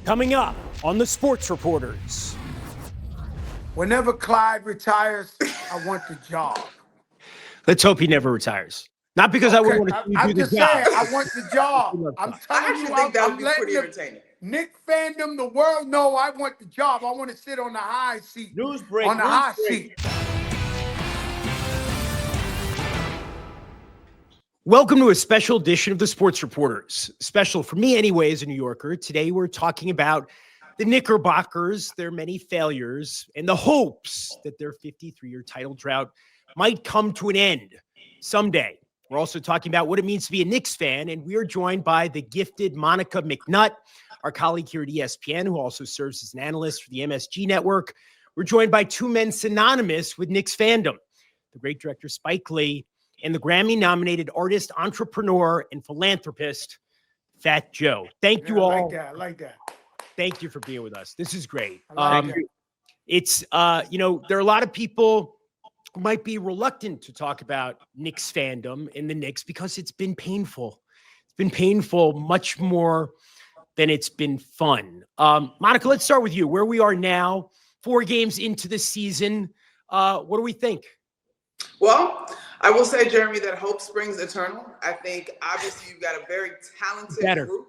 Coming up on the Sports Reporters. Whenever Clyde retires, I want the job. Let's hope he never retires. Not because I would want to see you I'm do the just job. saying, I want the job. I'm telling you, think that would I'm be letting pretty entertaining. Nick fandom, the world know I want the job. I want to sit on the high seat. News break. On the hot seat. Welcome to a special edition of the Sports Reporters. Special for me anyway as a New Yorker. Today we're talking about the Knickerbockers, their many failures, and the hopes that their 53-year title drought might come to an end someday. We're also talking about what it means to be a Knicks fan, and we are joined by the gifted Monica McNutt, our colleague here at ESPN, who also serves as an analyst for the MSG Network. We're joined by two men synonymous with Knicks fandom, the great director Spike Lee and the Grammy-nominated artist, entrepreneur, and philanthropist, Fat Joe. Thank you all. I like that. Thank you for being with us. This is great. I like that. It's, there are a lot of people who might be reluctant to talk about Knicks fandom and the Knicks because it's been painful. It's been painful much more than it's been fun. Monica, let's start with you. Where we are now, 4 games into the season, what do we think? Well, I will say, Jeremy, that hope springs eternal. I think, obviously, you've got a very talented group.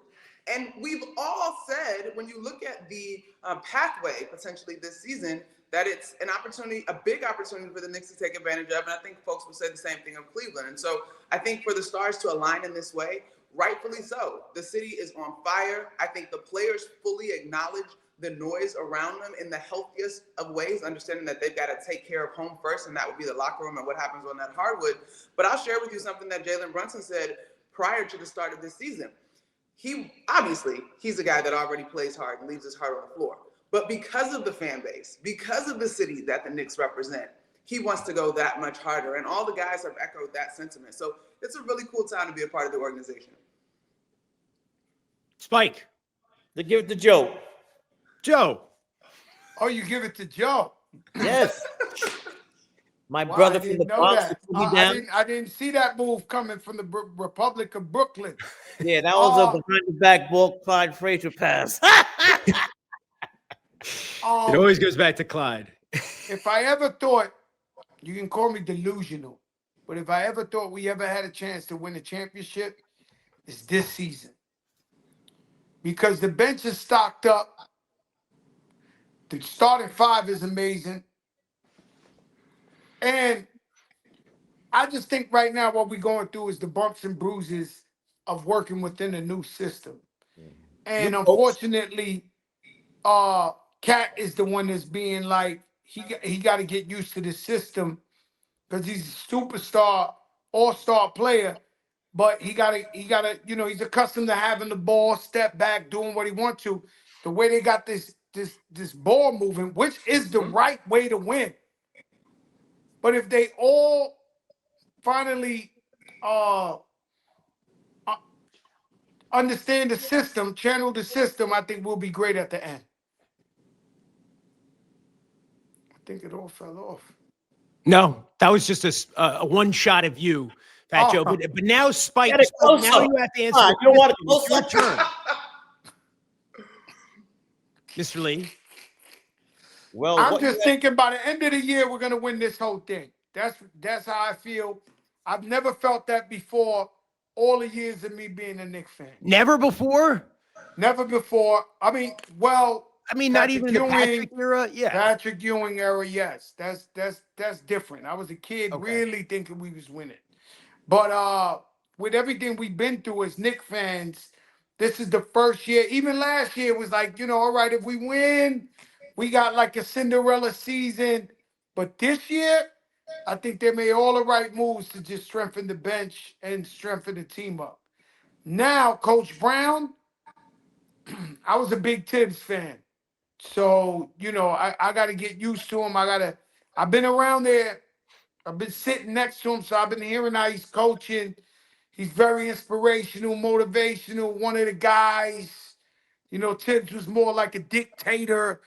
And we've all said, when you look at the pathway potentially this season, that it's an opportunity, a big opportunity for the Knicks to take advantage of. And I think folks will say the same thing of Cleveland. And so I think for the Stars to align in this way, rightfully so. The city is on fire. I think the players fully acknowledge the noise around them in the healthiest of ways, understanding that they've got to take care of home first, and that would be the locker room and what happens on that hardwood. But I'll share with you something that Jalen Brunson said prior to the start of this season. He's a guy that already plays hard and leaves his heart on the floor. But because of the fan base, because of the city that the Knicks represent, he wants to go that much harder. And all the guys have echoed that sentiment. So it's a really cool time to be a part of the organization. Spike. They give it to Joe. Joe. Oh, you give it to Joe? Yes. My brother from the Bronx. I didn't see that move coming from the Republic of Brooklyn. Yeah, that was a behind the back ball Clyde Frazier pass. It always goes back to Clyde. If I ever thought, you can call me delusional, but if I ever thought we ever had a chance to win a championship, it's this season. Because the bench is stocked up. The starting 5 is amazing. And I just think right now what we're going through is the bumps and bruises of working within a new system. And unfortunately, Cat is the one that's being like, he got to get used to the system because he's a superstar, all-star player. But he gotta, he's accustomed to having the ball, step back, doing what he wants to. The way they got this ball moving, which is the right way to win. But if they all finally understand the system, channel the system, I think we'll be great at the end. I think it all fell off. No, that was just a one shot of you, Fat Joe. But now Spike, now you have to answer. You don't want to it's your turn. Mr. Lee. Well, I'm just thinking by the end of the year, we're going to win this whole thing. That's how I feel. I've never felt that before all the years of me being a Knicks fan. Never before? Never before. I mean, not even in the Patrick era? Yeah. Patrick Ewing era, yes. That's different. I was a kid really thinking we was winning. But with everything we've been through as Knicks fans, this is the first year. Even last year was like, all right, if we win, we got like a Cinderella season. But this year, I think they made all the right moves to just strengthen the bench and strengthen the team up. Now, Coach Brown, I was a big Tibbs fan. So, I got to get used to him. I've been around there. I've been sitting next to him, so I've been hearing how he's coaching. He's very inspirational, motivational, one of the guys. Tibbs was more like a dictator.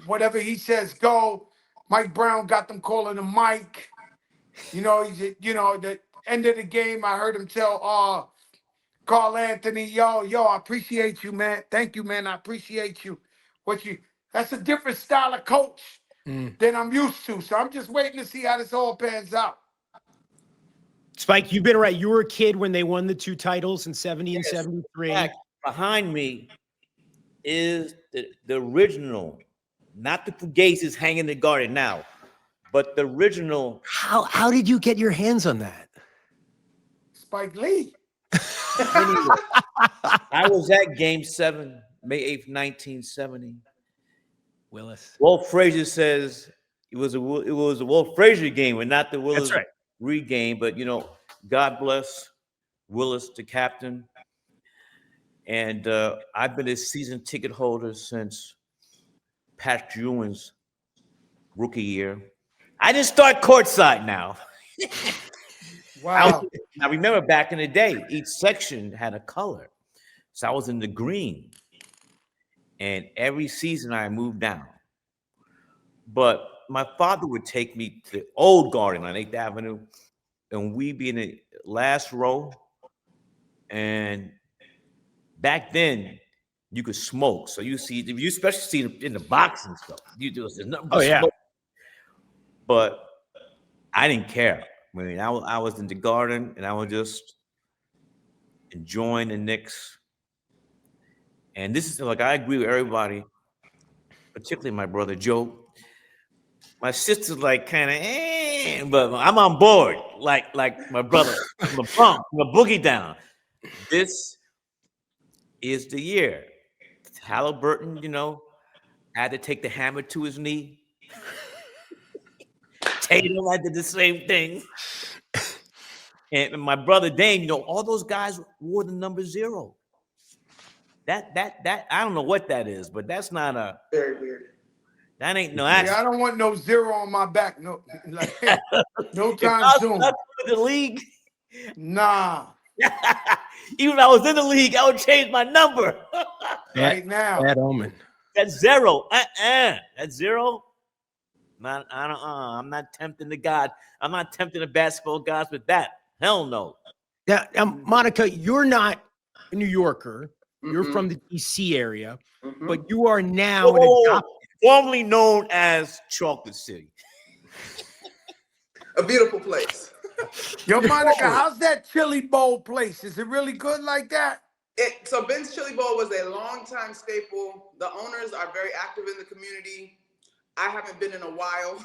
Whatever he says, go. Mike Brown got them calling him Mike. The end of the game, I heard him tell Carl Anthony, yo, I appreciate you, man. Thank you, man. I appreciate you. That's a different style of coach than I'm used to. So I'm just waiting to see how this all pans out. Spike, you've been right. You were a kid when they won the 2 titles in 70 and 73. In fact, behind me is the original, not the Fugazis hanging in the garden now, but the original. How did you get your hands on that? Spike Lee. I was at Game 7, May 8th, 1970. Willis. Walt Frazier says it was a Walt Frazier game and not the Willis Reed game. But, God bless Willis, the captain. And I've been a season ticket holder since Pat Ewing's rookie year. I didn't start courtside now. Wow. I remember back in the day, each section had a color. So I was in the green. And every season I moved down. But my father would take me to the old garden on 8th Avenue, and we'd be in the last row. And back then, you could smoke. So you especially see it in the box and stuff. There's nothing but smoke. But I didn't care. I mean, I was in the garden, and I was just enjoying the Knicks. And this is I agree with everybody, particularly my brother Joe. My sister's kind of, but I'm on board. Like my brother, from a boogie down. This is the year. Halliburton, had to take the hammer to his knee. Tatum, I did the same thing. And my brother Dame, all those guys wore the number 0. That I don't know what that is, but that's not a very weird. That ain't no action. Yeah, I don't want no 0 on my back. No, no time soon. The league. Nah. Even if I was in the league, I would change my number. Right now. Bad omen. That's 0. That's 0. I'm not tempting the God. I'm not tempting the basketball gods with that. Hell no. Now, Monica, you're not a New Yorker. You're from the DC area, but you are now formerly known as Chocolate City. A beautiful place. Yo, Monica, how's that chili bowl place? Is it really good like that? So Ben's Chili Bowl was a longtime staple. The owners are very active in the community. I haven't been in a while.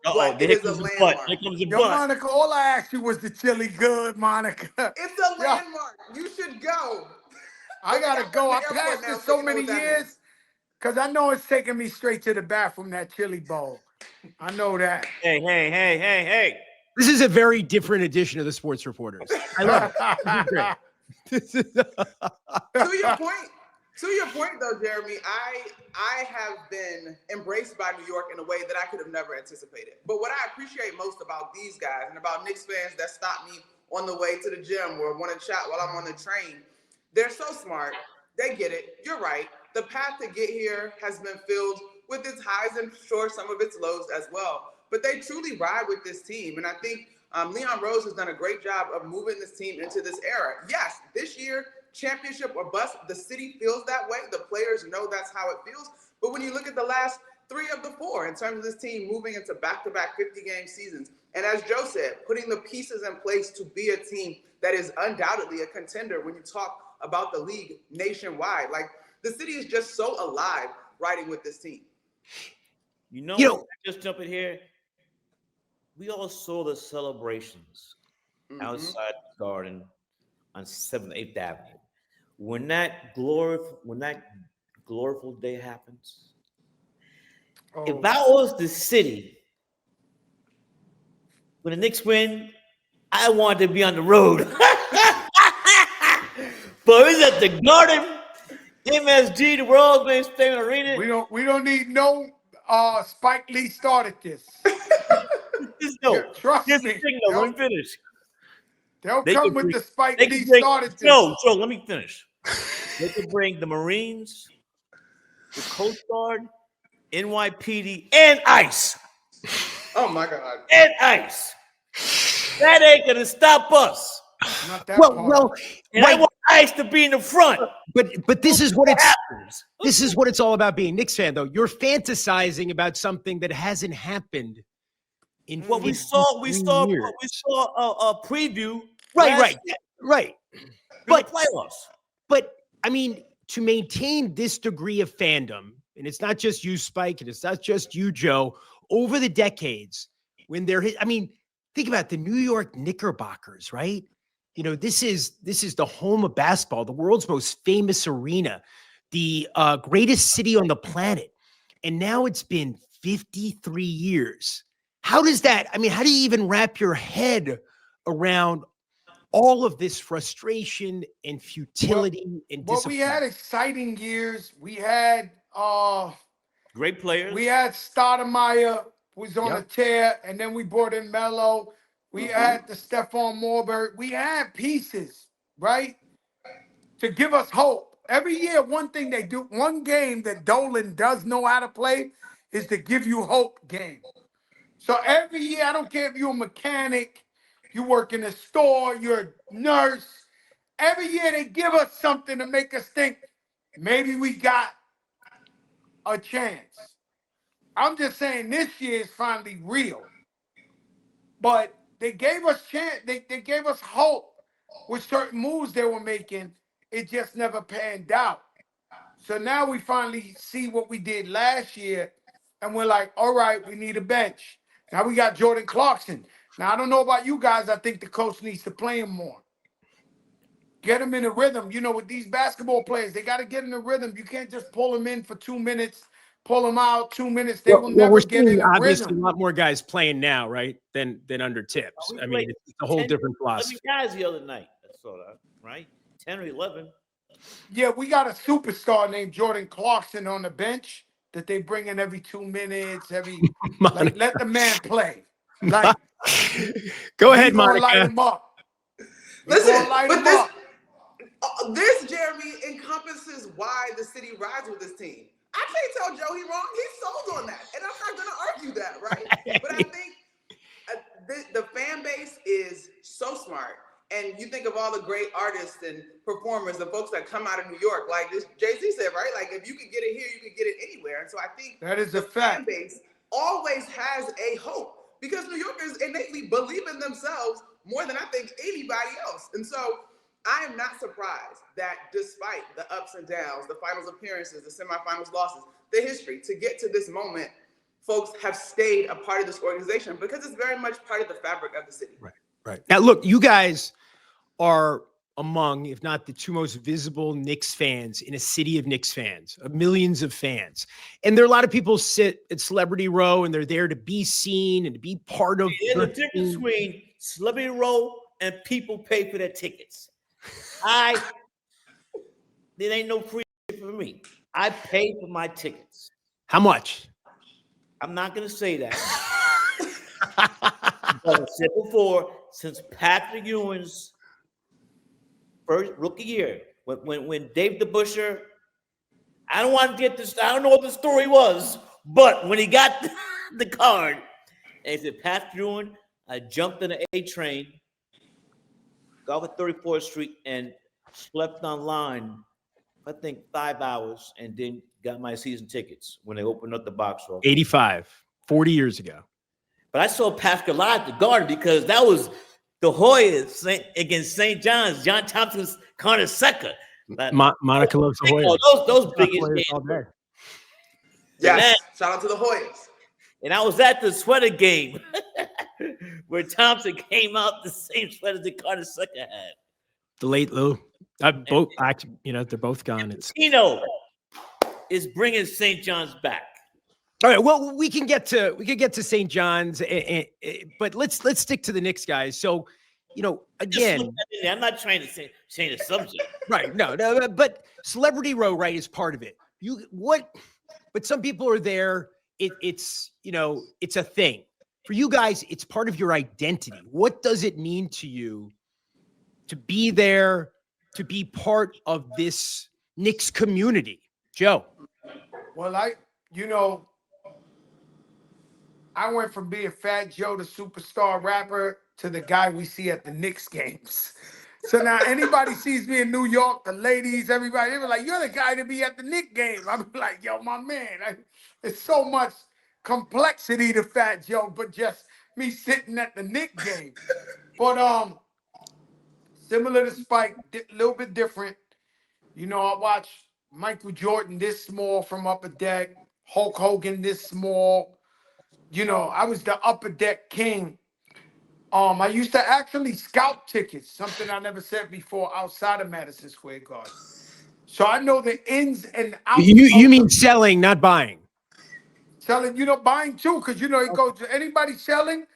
But it is a landmark. Yo, Monica, all I asked you was the chili good, Monica. It's a landmark. You should go. I gotta go. I passed it so many years because I know it's taking me straight to the bathroom, that chili bowl. I know that. Hey. This is a very different edition of the Sports Reporters. I love it. This is great. To your point, though, Jeremy, I have been embraced by New York in a way that I could have never anticipated. But what I appreciate most about these guys and about Knicks fans that stop me on the way to the gym or want to chat while I'm on the train, they're so smart. They get it. You're right. The path to get here has been filled with its highs and sure some of its lows as well. But they truly ride with this team. And I think Leon Rose has done a great job of moving this team into this era. Yes, this year, championship or bust, the city feels that way. The players know that's how it feels. But when you look at the last 3 of the 4 in terms of this team moving into back-to-back 50-game seasons, and as Joe said, putting the pieces in place to be a team that is undoubtedly a contender when you talk about the league nationwide. Like, the city is just so alive riding with this team. Just jump in here. We all saw the celebrations outside the garden on 7th, 8th Avenue. When that glorious day happens, if I was the city, when the Knicks win, I want to be on the road. But is at the Garden, MSG, the World Based Stadium Arena. We don't need no Spike Lee started this. Trust me. Let me finish. They'll come with the Spike Lee started this. Joe, let me finish. They could bring the Marines, the Coast Guard, NYPD, and ICE. Oh my God. And ICE. That ain't gonna stop us. Not that part. And I want I used to be in the front. But this is what it's all about being Knicks fan, though. You're fantasizing about something that hasn't happened in What we saw a preview. Right. But playoffs. But I mean, to maintain this degree of fandom, and it's not just you, Spike, and it's not just you, Joe, over the decades, when think about the New York Knickerbockers, right? You know, this is the home of basketball, the world's most famous arena, the greatest city on the planet. And now it's been 53 years. How do you even wrap your head around all of this frustration and futility and disappointment? We had exciting years. We had great players. We had Stoudemire was on a tear, and then we brought in Melo. We had the Stephon Marbury. We had pieces, right, to give us hope. Every year, one thing they do, one game that Dolan does know how to play is to give you hope game. So every year, I don't care if you're a mechanic, you work in a store, you're a nurse. Every year, they give us something to make us think maybe we got a chance. I'm just saying this year is finally real. But they gave us chance. They gave us hope with certain moves they were making. It just never panned out. So now we finally see what we did last year, and we're like, all right, we need a bench. Now we got Jordan Clarkson. Now, I don't know about you guys. I think the coach needs to play him more. Get him in a rhythm. You know, with these basketball players, they got to get in a rhythm. You can't just pull them in for 2 minutes, pull them out 2 minutes. They will never get in a obviously rhythm. A lot more guys playing now, right, than under Tips. I mean, it's a whole different philosophy. 11 guys the other night. That's all right? 10 or 11. Yeah, we got a superstar named Jordan Clarkson on the bench that they bring in every 2 minutes, like, let the man play. Like, go ahead, Monica. Light him up. Listen, but this, Jeremy, encompasses why the city rides with this team. I can't tell Joe he's wrong. He's sold on that, and I'm not going to argue that, right? But I think the fan base is so smart. And you think of all the great artists and performers, the folks that come out of New York, like this Jay-Z said, right? Like, if you can get it here, you can get it anywhere. And so I think that is the a fact. fan base always has a hope because New Yorkers innately believe in themselves more than I think anybody else. And so I am not surprised that despite the ups and downs, the finals appearances, the semifinals losses, the history, to get to this moment, folks have stayed a part of this organization because it's very much part of the fabric of the city. Right. Now, look, you guys are among, if not the two most visible Knicks fans in a city of Knicks fans, of millions of fans. And there are a lot of people sit at Celebrity Row and they're there to be seen and to be part of. There's a difference between Celebrity Row and people pay for their tickets. There ain't no free for me. I pay for my tickets. How much? I'm not going to say that. But I said before, since Patrick Ewing's first rookie year, when Dave DeBusschere, I don't want to get this, I don't know what the story was, but when he got the card, and he said, Patrick Ewing, I jumped in the A train, got off at 34th Street, and slept online, I think 5 hours, and then got my season tickets when they opened up the box office. 85, 40 years ago. But I saw Patrick live at the Garden because that was the Hoyas against St. John's. John Thompson's Connor Secker. Monica loves the Hoyas. Those biggest games. Yes, shout out to the Hoyas. And I was at the sweater game where Thompson came out the same sweater that Connor Secker had. The late Lou. They're both gone. It's is bringing St. John's back. All right. Well, we can get to St. John's, but let's stick to the Knicks, guys. So, again, I'm not trying to change the subject. Right. No, but Celebrity Row, right, is part of it. But some people are there. It's a thing. For you guys, it's part of your identity. What does it mean to you to be there, to be part of this Knicks community? Joe. Well, I went from being Fat Joe, the superstar rapper, to the guy we see at the Knicks games. So now anybody sees me in New York, the ladies, everybody, they were like, "You're the guy to be at the Knicks game." I'm like, "Yo, my man, it's so much complexity to Fat Joe, but just me sitting at the Knicks game." But similar to Spike, a little bit different. You know, I watch Michael Jordan this small from Upper Deck, Hulk Hogan this small. You know, I was the Upper Deck king. I used to actually scalp tickets, something I never said before outside of Madison Square Garden. So I know the ins and outs. You mean selling, not buying? Selling, buying too, because it goes to anybody selling.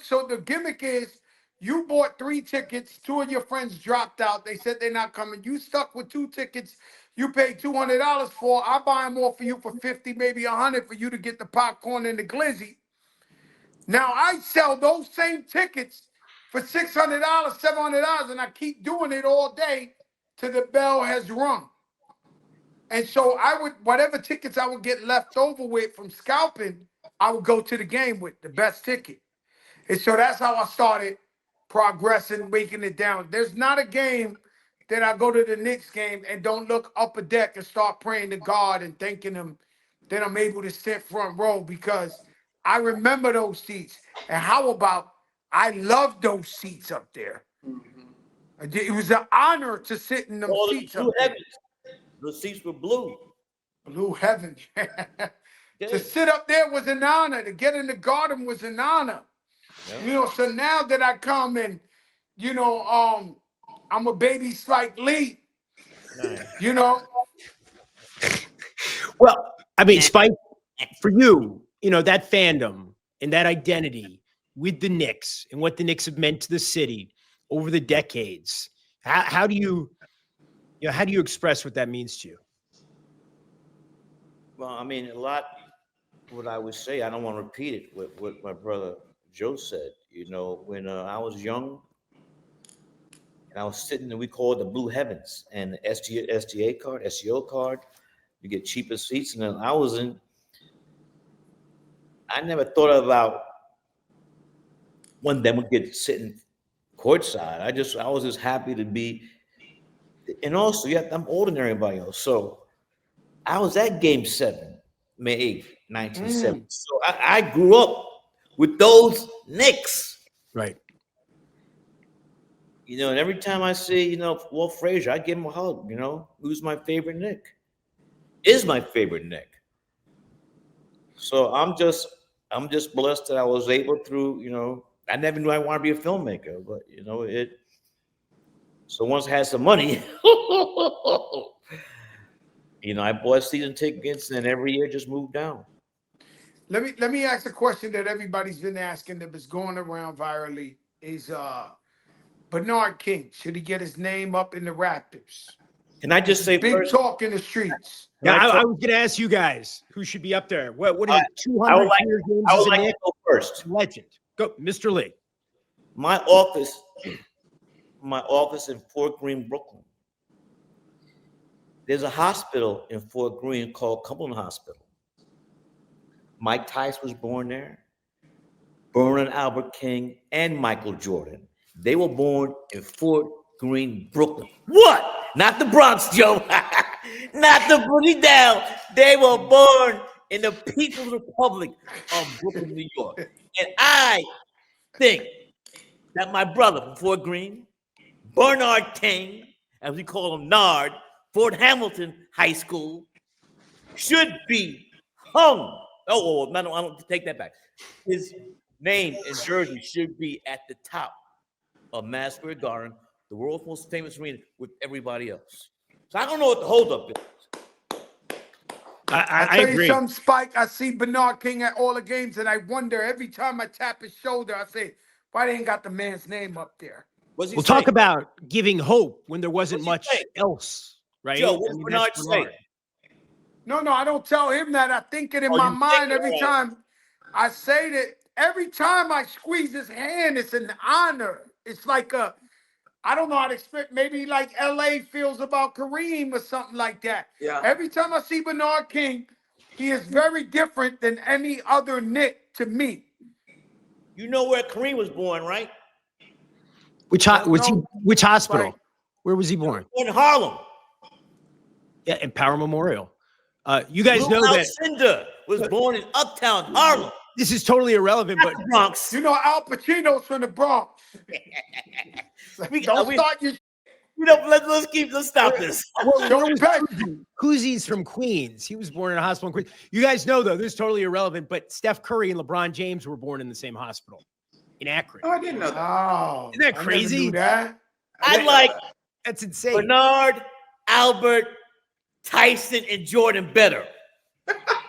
So the gimmick is you bought 3 tickets, 2 of your friends dropped out. They said they're not coming. You stuck with 2 tickets you paid $200 for. I buy them all for you for 50, maybe 100 for you to get the popcorn and the glizzy. Now I sell those same tickets for $600, $700, and I keep doing it all day till the bell has rung. And so I would, whatever tickets I would get left over with from scalping, I would go to the game with the best ticket. And so that's how I started progressing, making it down. There's not a game that I go to the Knicks game and don't look up a deck and start praying to God and thanking him that I'm able to sit front row, because I remember those seats. And how about I love those seats up there. It was an honor to sit in them seats up there. The seats were blue. Blue heaven. Yeah. To sit up there was an honor. To get in the garden was an honor. Yeah. So now that I come and, I'm a baby Spike Lee. Nice. Well, I mean, Spike, for you, that fandom and that identity with the Knicks and what the Knicks have meant to the city over the decades, how do you express what that means to you? Well, I mean, a lot, what I would say, I don't want to repeat it, what my brother Joe said. When I was young, and I was sitting, and we called the Blue Heavens, and the SGO card, you get cheaper seats. And then I never thought about one day would get sitting courtside. I was just happy to be. And also, I'm older than everybody else. So I was at Game 7, May 8th, 1970. So I grew up with those Knicks. Right. And every time I see, Walt Frazier, I give him a hug, who's my favorite Knick? Is my favorite Knick. So I'm just blessed that I was able through, I never knew I wanted to be a filmmaker, but so once I had some money, I bought season tickets, and every year just moved down. Let me ask a question that everybody's been asking that was going around virally is Bernard King, should he get his name up in the Raptors? Can I just say big talk in the streets? Yeah, I was going to ask you guys who should be up there. What are 200 games as a Knick? Go first. Legend. Go, Mr. Lee. My office in Fort Greene, Brooklyn. There's a hospital in Fort Greene called Cumberland Hospital. Mike Tice was born there. Vernon Albert King and Michael Jordan. They were born in Fort Greene, Brooklyn. What? Not the Bronx, Joe. Not the Booty Down. They were born in the People's Republic of Brooklyn, New York. And I think that my brother from Fort Greene, Bernard King, as we call him Nard, Fort Hamilton High School, should be hung. I don't take that back. His name and jersey should be at the top of Madison Square Garden, the world's most famous arena, with everybody else. So I don't know what the holdup is. I tell you something, Spike. I see Bernard King at all the games, and I wonder every time I tap his shoulder, I say, why they ain't got the man's name up there? We'll talk about giving hope when there wasn't much else, right? Joe, what's Bernard say? No, I don't tell him that. I think it in my mind every time I say that. Every time I squeeze his hand, it's an honor. It's like I don't know how to explain. Maybe like LA feels about Kareem or something like that. Yeah. Every time I see Bernard King, he is very different than any other Knick to me. You know where Kareem was born, right? Which hospital? Right. Where was he born? In Harlem. Yeah, in Power Memorial. You guys Lou know that Alcindor was born in Uptown Harlem. this is totally irrelevant, but Not the Bronx. You know Al Pacino's from the Bronx. Don't start your. Let's stop this. Koozies from Queens. He was born in a hospital in Queens. You guys know, though, this is totally irrelevant, but Steph Curry and LeBron James were born in the same hospital in Akron. Oh, I didn't know that. Oh, Isn't that crazy? I like That's insane. Bernard, Albert, Tyson, and Jordan better.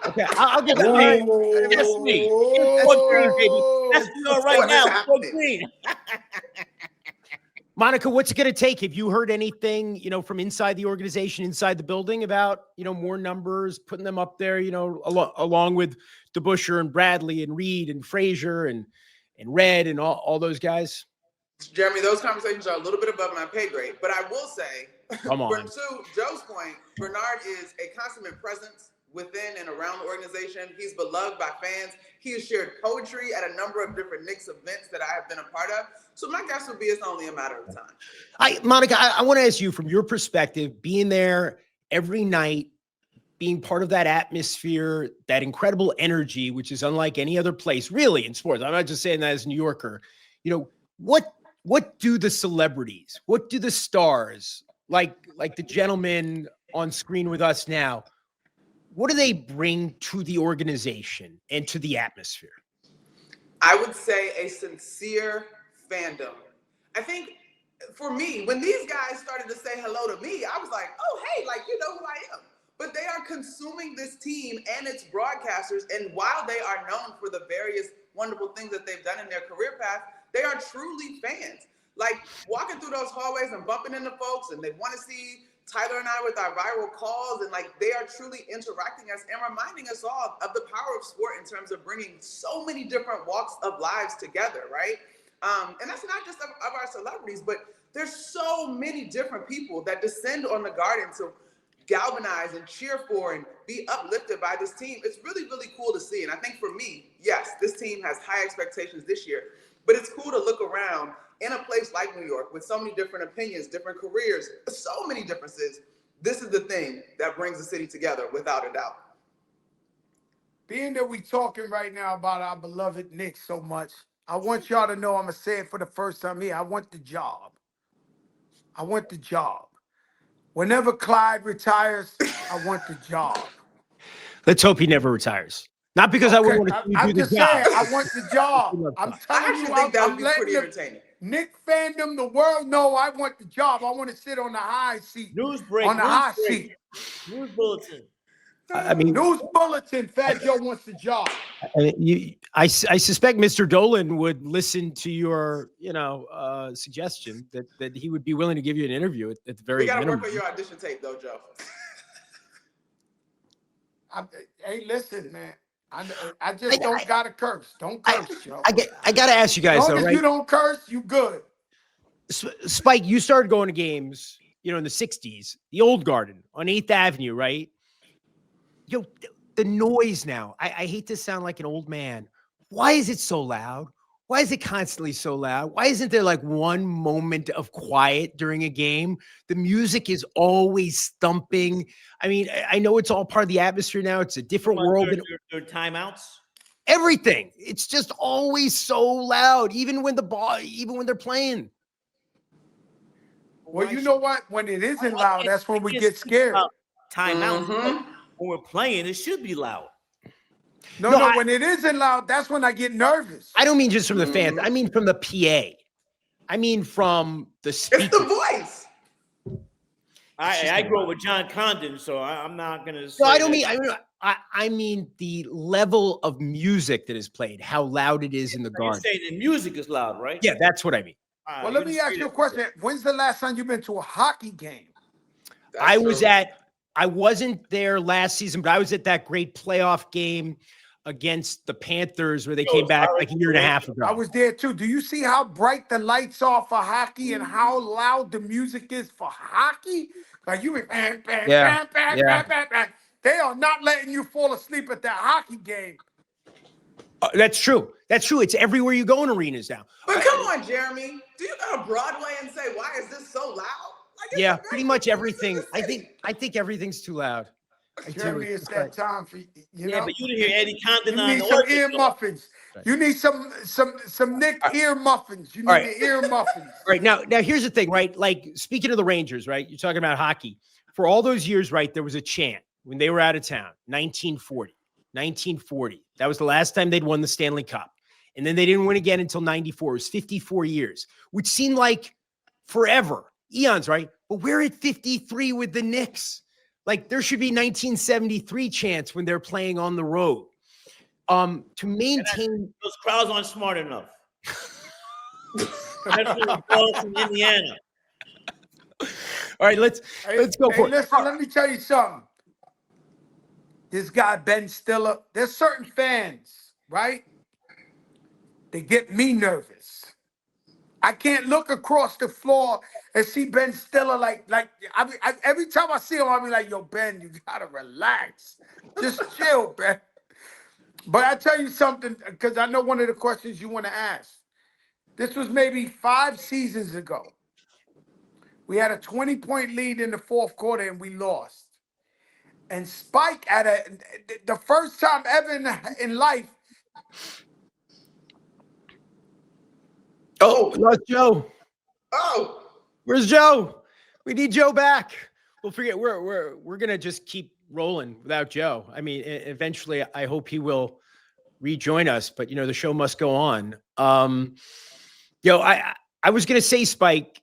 Okay, I'll give that. That's me. Fort Greene, baby. That's me all right now. Fort Greene. Monica, what's it going to take? Have you heard anything, from inside the organization, inside the building about, more numbers, putting them up there, along with DeBusschere and Bradley and Reed and Frazier and Red and all those guys? Jeremy, those conversations are a little bit above my pay grade, but I will say, Come on. to Joe's point, Bernard is a consummate presence within and around the organization. He's beloved by fans. He has shared poetry at a number of different Knicks events that I have been a part of. So my guess would be it's only a matter of time. Monica, I want to ask you, from your perspective, being there every night, being part of that atmosphere, that incredible energy, which is unlike any other place, really, in sports. I'm not just saying that as a New Yorker. What do the celebrities, what do the stars, like the gentleman on screen with us now, what do they bring to the organization and to the atmosphere? I would say a sincere fandom. I think for me, when these guys started to say hello to me, I was like, oh, hey, you know who I am. But they are consuming this team and its broadcasters. And while they are known for the various wonderful things that they've done in their career path, they are truly fans. Like walking through those hallways and bumping into folks, and they want to see Tyler and I with our viral calls, and they are truly interacting us and reminding us all of the power of sport in terms of bringing so many different walks of lives together, right? And that's not just of our celebrities, but there's so many different people that descend on the Garden to galvanize and cheer for and be uplifted by this team. It's really, really cool to see. And I think for me, yes, this team has high expectations this year, but it's cool to look around in a place like New York with so many different opinions, different careers, so many differences. This is the thing that brings the city together, without a doubt. Being that we talking right now about our beloved Knicks so much, I want y'all to know, I'm going to say it for the first time here, I want the job. I want the job. Whenever Clyde retires, I want the job. Let's hope he never retires. Not because I wouldn't want to I'm do the just job. saying, I want the job. I'm telling you, think that would I'm be letting pretty the entertaining. Knick fandom, the world know I want the job. I want to sit on the high seat. News break. On the hot seat. News bulletin. I mean, News bulletin, Fat Joe wants the job. I suspect Mr. Dolan would listen to your, suggestion that he would be willing to give you an interview at the very We got to minimum. work on your audition tape, though, Joe. Hey, listen, man. I just don't gotta curse. Don't curse, Joe. I got to ask you guys, As though, long as right? you don't curse, you good. Spike, you started going to games, in the 60s, the old Garden on 8th Avenue, right? The noise now, I hate to sound like an old man. Why is it so loud? Why is it constantly so loud? Why isn't there one moment of quiet during a game? The music is always thumping. I mean, I know it's all part of the atmosphere now. It's a different world. Their timeouts. Everything. It's just always so loud, even when they're playing. Well, you know what? When it isn't loud, that's when we get scared. Timeouts. When we're playing, it should be loud. No, when it isn't loud, that's when I get nervous. I don't mean just from the fans. I mean from the PA. I mean from the speaker. It's the voice. I grew up with John Condon, so I'm not gonna say. No, I don't mean. I mean the level of music that is played, how loud it is in the Garden. You say the music is loud, right? Yeah, that's what I mean. Well, let me ask you a question. When's the last time you've been to a hockey game? I wasn't there last season, but I was at that great playoff game against the Panthers where they came back a year and a half ago. I was there too. Do you see how bright the lights are for hockey and how loud the music is for hockey? Like you bang, bang, bang, bang, bang, bang, bang. They are not letting you fall asleep at that hockey game. That's true. That's true. It's everywhere you go in arenas now. But come on, Jeremy. Do you go to Broadway and say, "Why is this so loud?" Like, Yeah, pretty much everything. I think everything's too loud. Jeremy, it's that time for you know. But you didn't hear Eddie Condon You on need the some orchestra. ear muffins. Right. You need some Nick ear muffins. You need Right. the ear muffins. Right now here's the thing, right? Like speaking of the Rangers, right? You're talking about hockey. For all those years, right? There was a chant when they were out of town, 1940. 1940. That was the last time they'd won the Stanley Cup. And then they didn't win again until 94. It was 54 years, which seemed like forever, eons, right? But we're at 53 with the Knicks. Like there should be 1973 chants when they're playing on the road. To maintain Those crowds aren't smart enough. Especially in Boston, Indiana. All right, let's go for it. Listen, let me tell you something. This guy, Ben Stiller, there's certain fans, right? They get me nervous. I can't look across the floor and see Ben Stiller like every time I see him, I'll be like, yo, Ben, you gotta relax. Just chill, Ben. But I tell you something, because I know one of the questions you want to ask. This was maybe 5 seasons ago. We had a 20-point lead in the fourth quarter and we lost. And Spike the first time ever in life. Oh, lost Joe. Oh, Where's Joe? We need Joe back. We'll forget. We're gonna just keep rolling without Joe. I mean, eventually, I hope he will rejoin us. But the show must go on. I was gonna say, Spike.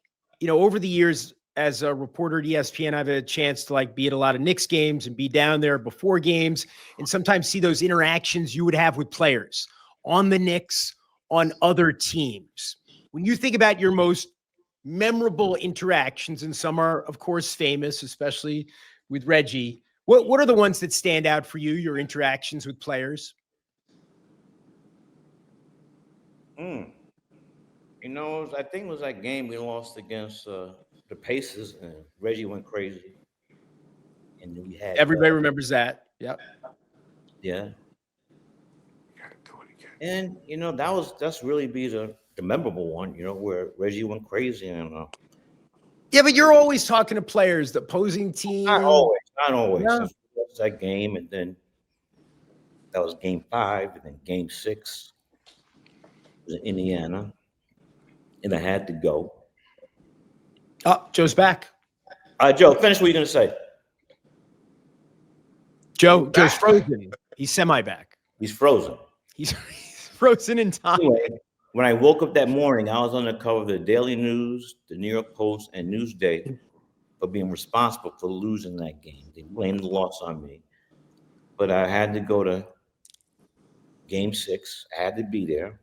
Over the years as a reporter at ESPN, I've had a chance to be at a lot of Knicks games and be down there before games, and sometimes see those interactions you would have with players on the Knicks, on other teams. When you think about your most memorable interactions, and some are, of course, famous, especially with Reggie, what are the ones that stand out for you, your interactions with players? I think it was that game we lost against the Pacers, and Reggie went crazy. And we had everybody remembers that. Yep. Yeah. And that's really be the memorable one, where Reggie went crazy. And yeah, but you're always talking to players, the opposing team. Not always. Yeah. That game, and then that was game 5, and then game 6 was in Indiana, and I had to go. Oh, Joe's back. Joe, finish what you're gonna say. Joe's frozen. He's semi-back. He's frozen. He's frozen in time. Anyway, when I woke up that morning, I was on the cover of the Daily News, the New York Post, and Newsday for being responsible for losing that game. They blamed the loss on me. But I had to go to game 6. I had to be there.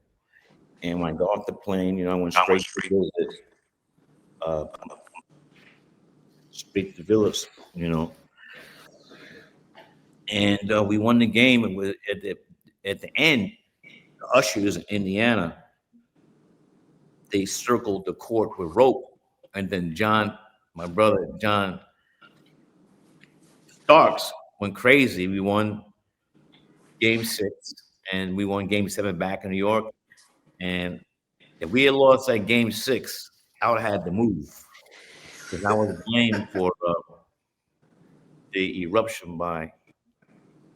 And when I got off the plane, I went straight to the village, And we won the game. And at the end, the ushers in Indiana, they circled the court with rope. And then my brother John Starks went crazy. We won game 6, and we won game 7 back in New York. And if we had lost that game 6, I would have had to move, because I was blamed for the eruption by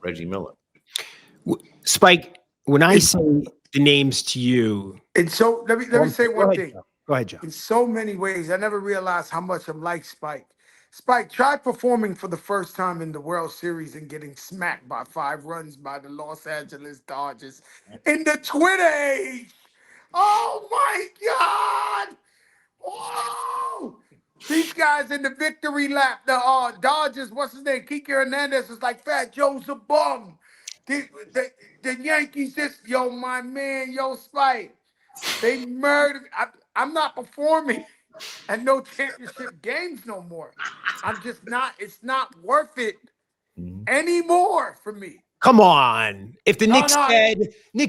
Reggie Miller. Spike, when I say the names to you, And so let me say one thing. Go ahead, Joe. In so many ways, I never realized how much I'm like Spike. Spike, try performing for the first time in the World Series and getting smacked by 5 runs by the Los Angeles Dodgers in the Twitter age. Oh my God! Whoa! These guys in the victory lap, the Dodgers, what's his name? Kike Hernandez was like, Fat Joe's a bum. The Yankees, my man, Spike. They murdered. I'm not performing at no championship games no more. I'm just not. It's not worth it anymore for me. Come on. If the Knicks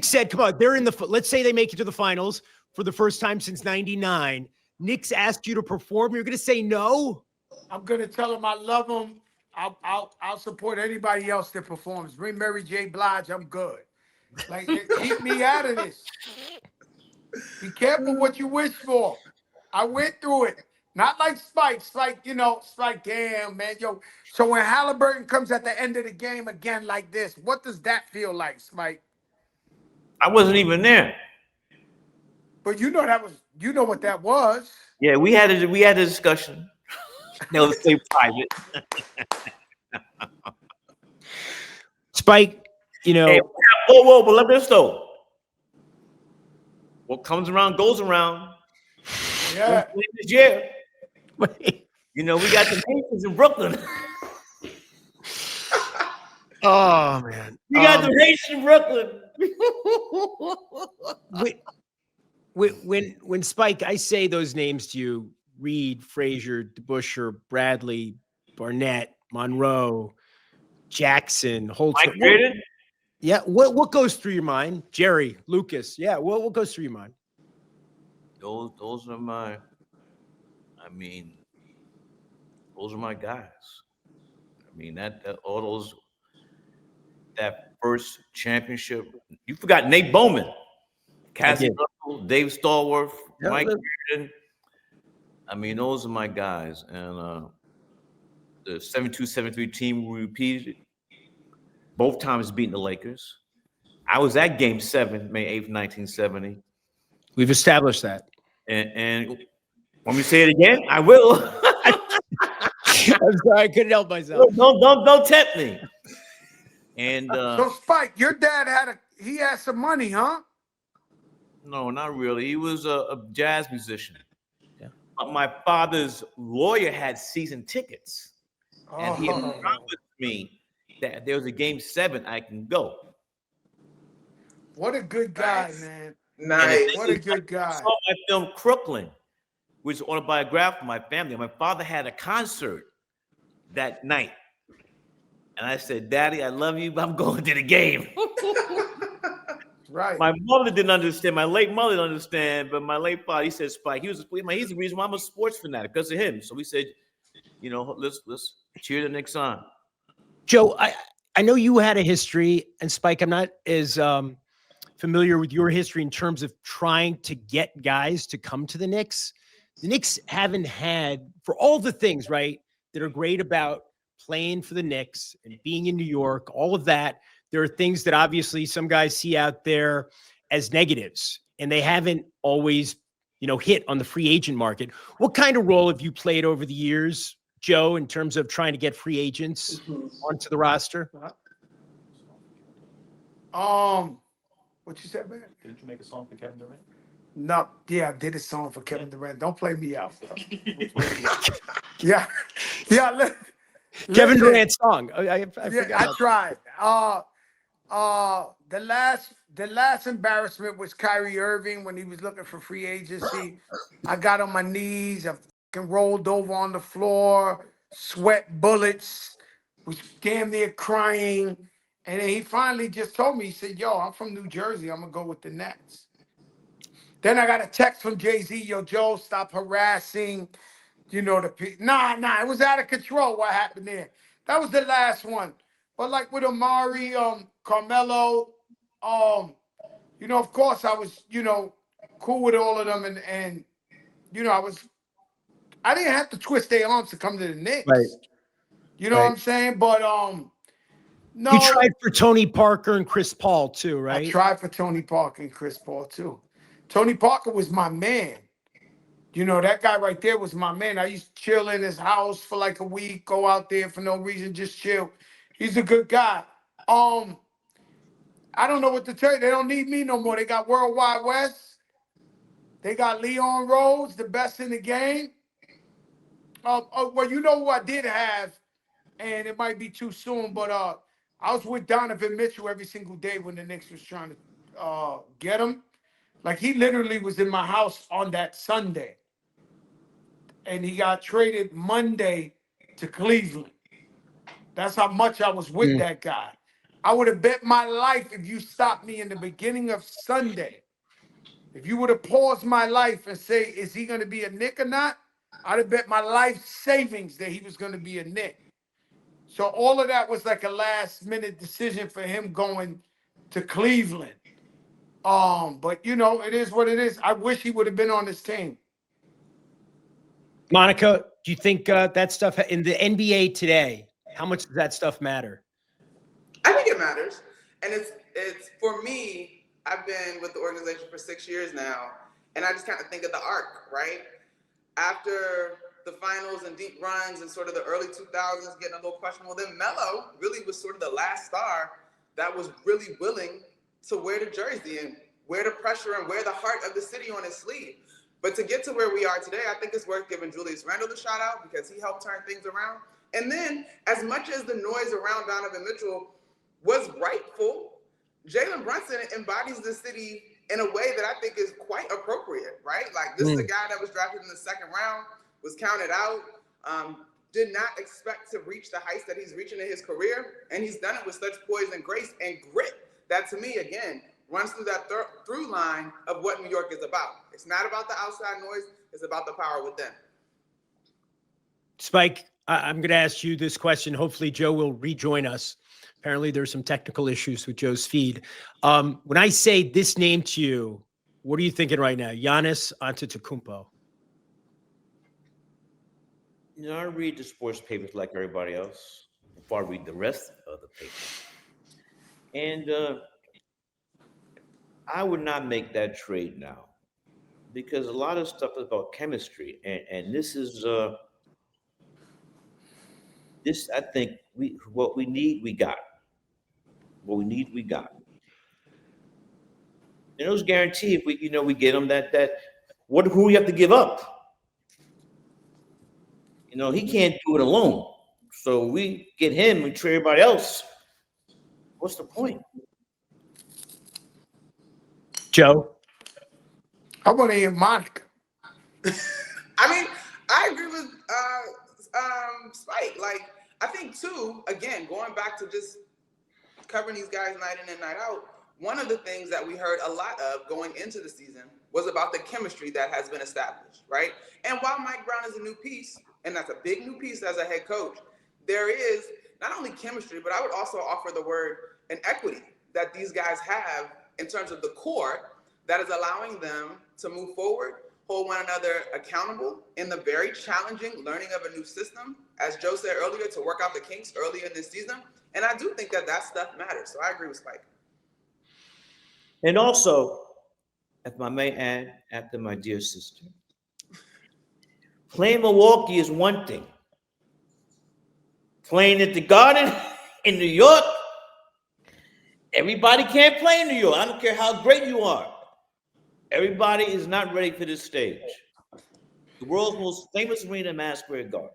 said, come on, they're in let's say they make it to the finals for the first time since 99. Knicks asked you to perform. You're going to say no? I'm going to tell them I love them. I'll support anybody else that performs. Bring Mary J. Blige. I'm good. Like, keep me out of this. Be careful what you wish for. I went through it. Not like Spike. Spike, Spike, damn, man. Yo, so when Halliburton comes at the end of the game again like this, what does that feel like, Spike? I wasn't even there. But you know what that was. Yeah, we had a discussion. They'll stay private. Spike, Hey, whoa, but let this though. What comes around goes around. Yeah. This year, wait. we got the Haitians in Brooklyn. Oh man, We got the Haitians in Brooklyn. when Spike, I say those names to you: Reed, Frazier, DeBusschere, Bradley, Barnett, Monroe, Jackson, Holtzman. Mike Reardon? Yeah, what goes through your mind? Jerry, Lucas. Yeah, what goes through your mind? Those are my. Those are my guys. That first championship. You forgot Nate Bowman, Cassie Russell, Dave Stallworth, Mike Reardon. Those are my guys. And the 72-73 team we repeated both times beating the Lakers. I was at Game 7, May 8th, 1970. We've established that. And want me to say it again? I will. I'm sorry, I couldn't help myself. Don't tempt me. And so Spike, your dad had some money, huh? No, not really. He was a jazz musician. Yeah. But my father's lawyer had season tickets, and he had promised me that there was a Game 7 I can go. What a good guy, man. Nice. What a good guy. I saw my film Crooklyn, which is autobiographical of my family. My father had a concert that night. And I said, Daddy, I love you, but I'm going to the game. Right. My mother didn't understand. My late mother didn't understand, but my late father, he said, Spike, he's the reason why I'm a sports fanatic, because of him. So we said, let's cheer the Knicks on. Joe, I know you had a history, and Spike, I'm not as familiar with your history in terms of trying to get guys to come to the Knicks. The Knicks haven't had, for all the things, right, that are great about playing for the Knicks and being in New York, all of that, there are things that obviously some guys see out there as negatives, and they haven't always, hit on the free agent market. What kind of role have you played over the years, Joe, in terms of trying to get free agents onto the roster? What you said, man? Didn't you make a song for Kevin Durant? No, yeah, I did a song for Kevin Durant. Don't play me out. Yeah. Kevin Durant's song. I tried. The last embarrassment was Kyrie Irving when he was looking for free agency. I got on my knees, I rolled over on the floor, sweat bullets, was damn near crying. And then he finally just told me, he said, yo, I'm from New Jersey. I'm going to go with the Nets. Then I got a text from Jay-Z, yo, Joe, stop harassing, it was out of control what happened there. That was the last one. But like with Amari, Carmelo, of course I was, cool with all of them. And I didn't have to twist their arms to come to the Knicks. Right. You know what I'm saying? But no. You tried for Tony Parker and Chris Paul too, right? I tried for Tony Parker and Chris Paul too. Tony Parker was my man. That guy right there was my man. I used to chill in his house for like a week, go out there for no reason, just chill. He's a good guy. I don't know what to tell you. They don't need me no more. They got Worldwide West. They got Leon Rose, the best in the game. Well, you know who I did have, and it might be too soon, but I was with Donovan Mitchell every single day when the Knicks was trying to get him. Like, he literally was in my house on that Sunday. And he got traded Monday to Cleveland. That's how much I was with that guy. I would have bet my life if you stopped me in the beginning of Sunday. If you would have paused my life and say, is he going to be a Knick or not? I'd have bet my life savings that he was going to be a Knick. So all of that was like a last-minute decision for him going to Cleveland. But it is what it is. I wish he would have been on this team. Monica, do you think that stuff in the NBA today, how much does that stuff matter? I think it matters. And it's for me, I've been with the organization for 6 years now, and I just kind of think of the arc, right? After the finals and deep runs and sort of the early 2000s getting a little questionable, then Melo really was sort of the last star that was really willing to wear the jersey and wear the pressure and wear the heart of the city on his sleeve. But to get to where we are today, I think it's worth giving Julius Randle the shout out because he helped turn things around. And then, as much as the noise around Donovan Mitchell was rightful, Jalen Brunson embodies the city in a way that I think is quite appropriate, right? Like, this is a guy that was drafted in the second round, was counted out, did not expect to reach the heights that he's reaching in his career, and he's done it with such poise and grace and grit that, to me, again, runs through that through line of what New York is about. It's not about the outside noise. It's about the power within. Spike, I'm going to ask you this question. Hopefully, Joe will rejoin us. Apparently, there's some technical issues with Joe's feed. When I say this name to you, what are you thinking right now? Giannis Antetokounmpo. I read the sports papers like everybody else before I read the rest of the papers. And I would not make that trade now because a lot of stuff is about chemistry. And this is, I think, what we need, we got. What we need, we got. And it was guaranteed if we get them who we have to give up. He can't do it alone. So we get him and trade everybody else. What's the point? Joe? I want to hear Monica. I mean, I agree with Spike. Like, I think, too, again, going back to just covering these guys night in and night out, one of the things that we heard a lot of going into the season was about the chemistry that has been established, right? And while Mike Brown is a new piece, and that's a big new piece as a head coach, there is not only chemistry, but I would also offer the word an equity that these guys have in terms of the core that is allowing them to move forward, hold one another accountable in the very challenging learning of a new system, as Joe said earlier, to work out the kinks early in this season. And I do think that stuff matters. So I agree with Spike. And also, if I may add, after my dear sister, playing Milwaukee is one thing. Playing at the Garden in New York, everybody can't play in New York. I don't care how great you are. Everybody is not ready for this stage. The world's most famous arena, Madison Square Garden.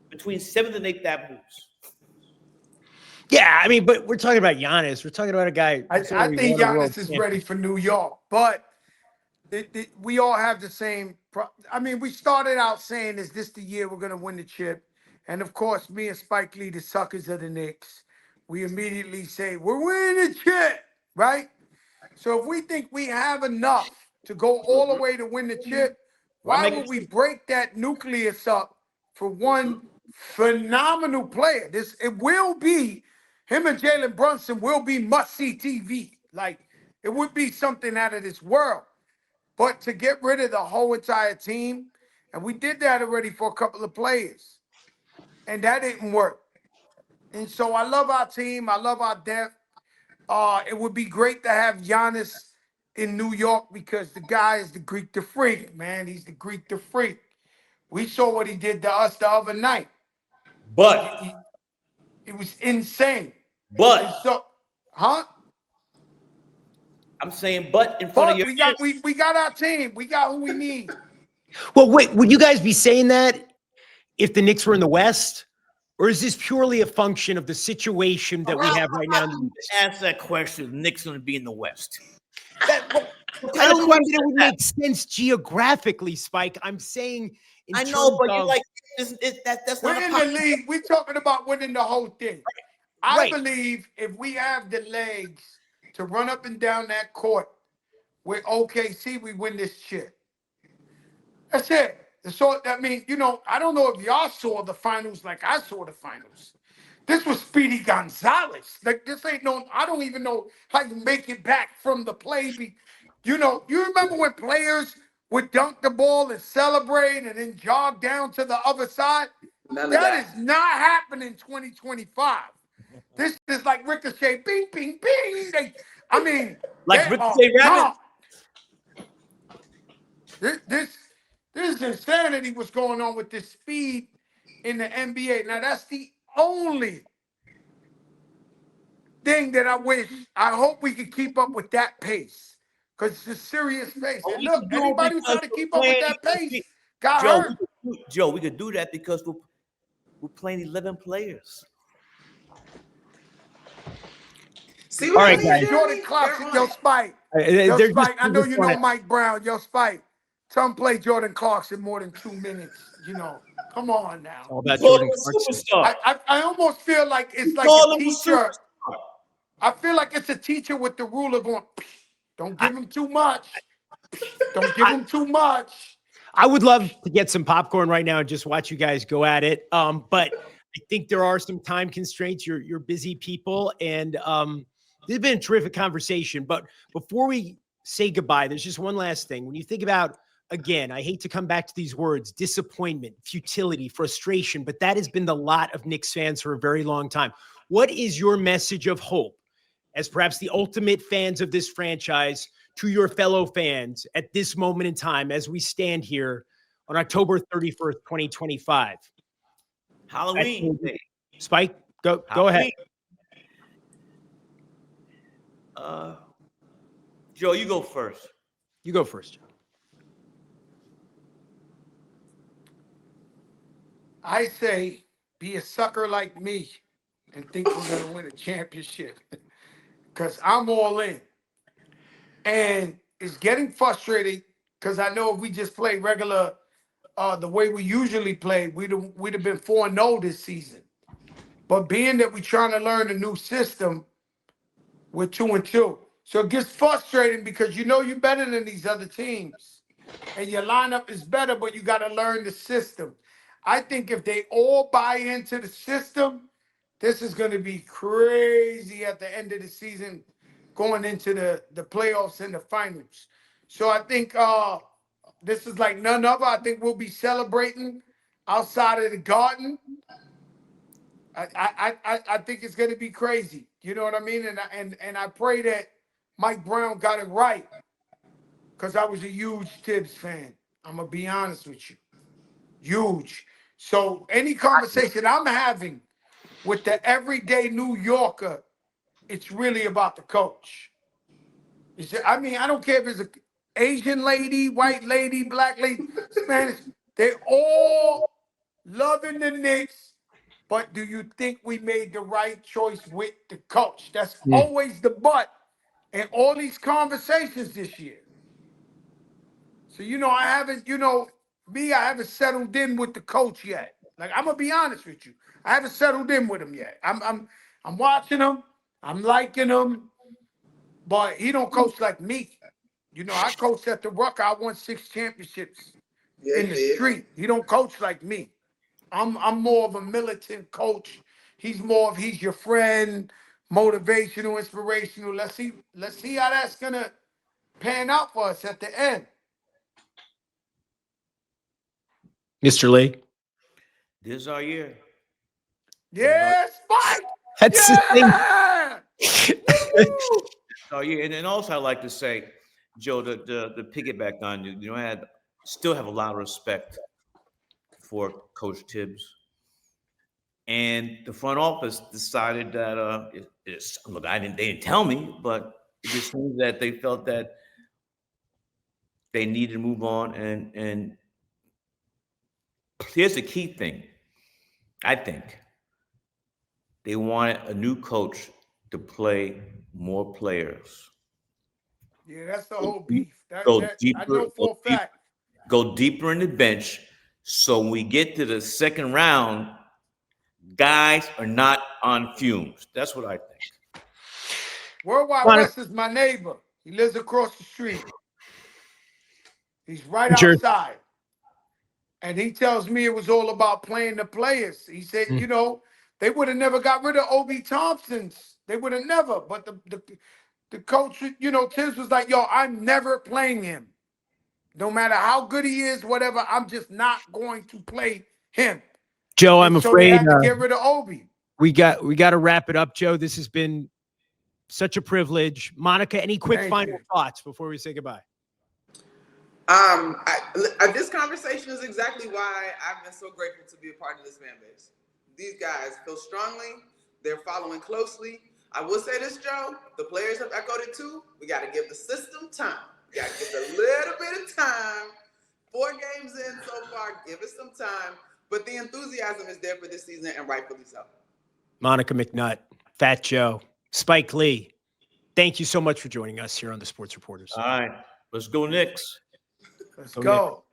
Between 7th and 8th Avenues. Yeah, I mean, but we're talking about Giannis. We're talking about a guy. I think Giannis is ready for New York, but we all have the same. We started out saying, is this the year we're going to win the chip? And, of course, me and Spike Lee, the suckers of the Knicks, we immediately say, we're winning the chip, right? So if we think we have enough to go all the way to win the chip, why would we break that nucleus up for one phenomenal player? It will be, him and Jalen Brunson will be must-see TV. Like, it would be something out of this world. But to get rid of the whole entire team, and we did that already for a couple of players, and that didn't work. And so I love our team. I love our depth. It would be great to have Giannis in New York because the guy is the Greek the Freak, man. He's the Greek the Freak. We saw what he did to us the other night. But it was insane. But so, huh? I'm saying but in front of your we got our team. We got who we need. Well, wait, would you guys be saying that if the Knicks were in the West? Or is this purely a function of the situation that we have right now? Ask that question. The Knicks going to be in the West. I don't think it would make sense geographically, Spike. I'm saying I know, but you're like, that's we're not in the league. We're talking about winning the whole thing. I believe if we have the legs to run up and down that court with OKC, we win this shit. That's it. So, I mean, I don't know if y'all saw the finals like I saw the finals. This was Speedy Gonzalez. Like this ain't no. I don't even know how you make it back from the play. You know, you remember when players would dunk the ball and celebrate and then jog down to the other side? None of That that. is not happening in 2025. This is like ricochet, bing, bing, bing. I mean, Like they are Ricochet Rabbit? gone. This is insanity what's going on with this speed in the NBA. Now, that's the only thing that I hope we can keep up with that pace. Because it's a serious pace. Oh, And we look, can do it anybody who because try to we're keep up with playing that pace against- got Joe, hurt. We could do that because we're playing 11 players. See All what right, I mean, guys. Jordan Clarkson, They're yo, on it. Spike. They're Yo, just- Spike, I know just you know wanna- Mike Brown. Yo, Spike, some play Jordan Clarkson more than 2 minutes. You know, come on now. all about Call Jordan him a Clarkson. superstar. I almost feel like it's like Call a him a teacher. superstar. I feel like it's a teacher with the ruler going, don't give him too much. Don't give him too much. I would love to get some popcorn right now and just watch you guys go at it. But I think there are some time constraints. You're busy people, and this has been a terrific conversation. But before we say goodbye, there's just one last thing. When you think about, again, I hate to come back to these words: disappointment, futility, frustration, but that has been the lot of Knicks fans for a very long time. What is your message of hope, as perhaps the ultimate fans of this franchise, to your fellow fans at this moment in time as we stand here on October 31st, 2025? Halloween. Spike, go ahead. Joe, you go first. You go first. I say be a sucker like me and think we're going to win a championship because I'm all in. And it's getting frustrating because I know if we just play regular the way we usually play, we'd have been 4-0 this season. But being that we're trying to learn a new system, we're 2-2. So it gets frustrating because you know you're better than these other teams. And your lineup is better, but you got to learn the system. I think if they all buy into the system, this is going to be crazy at the end of the season, going into the playoffs and the finals. So I think this is like none other. I think we'll be celebrating outside of the Garden. I think it's going to be crazy. You know what I mean? And I pray that Mike Brown got it right, because I was a huge Tibbs fan. I'm going to be honest with you. Huge. So any conversation I'm having with the everyday New Yorker, it's really about the coach. I mean, I don't care if it's an Asian lady, white lady, black lady, Spanish. They all loving the Knicks. But do you think we made the right choice with the coach? That's always the but in all these conversations this year. So, I haven't, I haven't settled in with the coach yet. Like, I'm gonna be honest with you. I haven't settled in with him yet. I'm watching him. I'm liking him. But he don't coach like me. I coached at the Rucker. I won 6 championships in the street. He don't coach like me. I'm more of a militant coach. He's your friend, motivational, inspirational. Let's see how that's gonna pan out for us at the end. Mr. Lee. This is our year. Yeah, Spike. That's Yeah. Oh yeah, and then also I'd like to say, Joe, the piggyback on you, I still have a lot of respect for Coach Tibbs, and the front office decided that look, they didn't tell me, but it just seems that they felt that they needed to move on, and here's the key thing. I think they wanted a new coach to play more players. Yeah, that's the whole beef. I know for a fact. Go deeper in the bench, so when we get to the second round, guys are not on fumes. That's what I think. Worldwide West is my neighbor. He lives across the street. He's right outside. And he tells me it was all about playing the players. He said, They would have never got rid of Obi Thompson's. They would have never. But the coach, you know, Tibbs was like, yo, I'm never playing him. No matter how good he is, whatever, I'm just not going to play him. Joe, And I'm so they afraid had to get rid of Obi. we got to wrap it up, Joe. This has been such a privilege. Monica, any quick final thoughts before we say goodbye? This conversation is exactly why I've been so grateful to be a part of this fan base. These guys feel strongly. They're following closely. I will say this, Joe. The players have echoed it too. We got to give the system time. We got to give it a little bit of time. 4 games in so far. Give it some time. But the enthusiasm is there for this season, and rightfully so. Monica McNutt, Fat Joe, Spike Lee, thank you so much for joining us here on the Sports Reporters. All right. Let's go Knicks. Let's go.